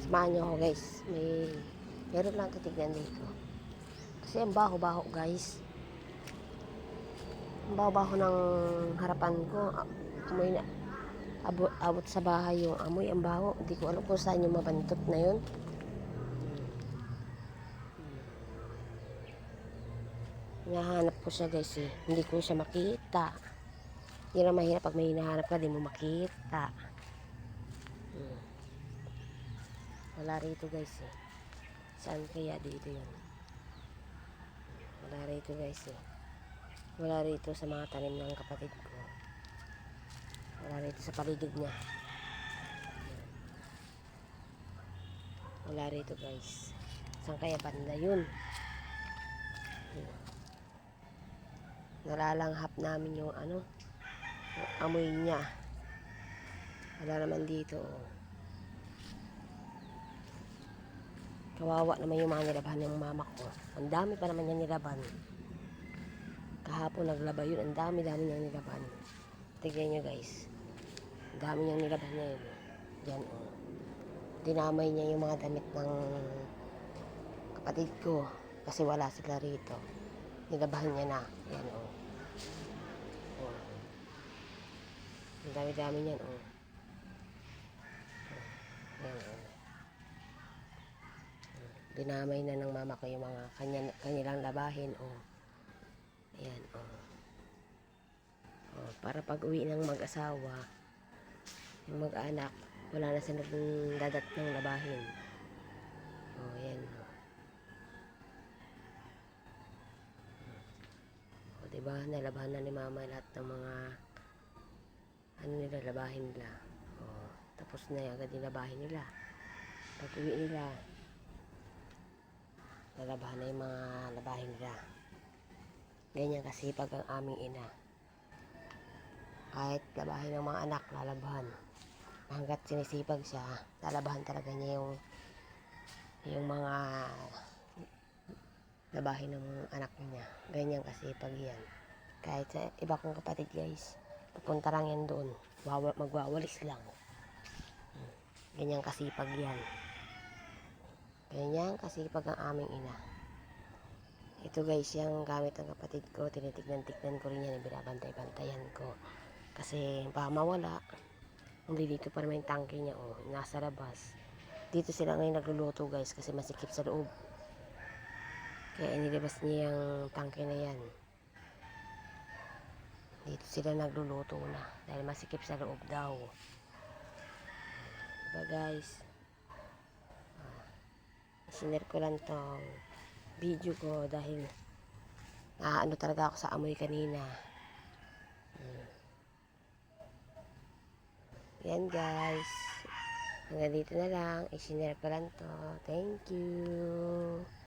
Samahan nyo ako guys. Meron lang titignan dito. Kasi ang baho-baho guys. Ang baho-baho ng harapan ko. Amoy na. Abot sa bahay yung amoy. Ang baho. Hindi ko alam kung saan yung mabantot na yun. Hinahanap ko siya guys eh. Hindi ko siya makita. Yun ang mahirap pag may hinahanap ka, di mo makita. Wala rito guys eh. Saan kaya dito yun? Wala rito guys eh. Wala rito sa mga tanim ng kapatid ko. Wala rito sa paligid niya. Wala rito guys. Saan kaya banda yun? Nalalanghap namin yung ano, yung amoy niya. Wala naman dito oh. Kawawa naman yung mga nilabahan ng mama ko. Ang dami pa naman yung nilaban. Kahapon naglaba yun. Ang dami-dami niyang nilaban. Tignan nyo guys. Ang dami niyang nilaban niya yun. Diyan oh. Dinamay niya yung mga damit ng kapatid ko. Kasi wala sila rito. Nilabahan niya na. Yan oh. Oh. Ang dami-dami niyan oh. Yan oh. Dinamay na ng mama ko yung mga kanilang labahin oh. Ayan oh. Oh, para pag uwi ng mag-asawa, yung mag-anak, wala na silang dadat ng labahin. Oh, ayan oh. Oh, diba? Nalabahan na ni mama lahat ng mga ano nila, labahin nila. Oh, tapos na agad yung labahin nila. Pag uwi nila, lalabahan na yung mga labahin nila. Ganyan kasi pag ang aming ina. Kahit labahin ng mga anak, lalabahan. Hanggat sinisipag siya, lalabahan talaga niya yung mga labahin ng anak niya. Ganyan kasi pag yan. Kahit sa iba kong kapatid guys, pupunta lang yan doon. Magwawalis lang. Ganyan kasi pag yan. Ganyan kasi pag ang aming ina. Ito guys, yung gamit ng kapatid ko, tinitignan-tignan ko rin yan, binabantay-bantayan ko. Kasi baka mawala. Hindi dito pa naman yung tangke niya, oh, nasa labas. Dito sila ngayon nagluluto guys, kasi masikip sa loob. Kaya inilabas niya yung tangke na yan. Dito sila nagluluto na, dahil masikip sa loob daw. Diba guys? Sinare ko lang tong video ko dahil ano talaga ako sa amoy kanina. Yan guys, hanggang dito na lang. Isinare ko lang to. Thank you.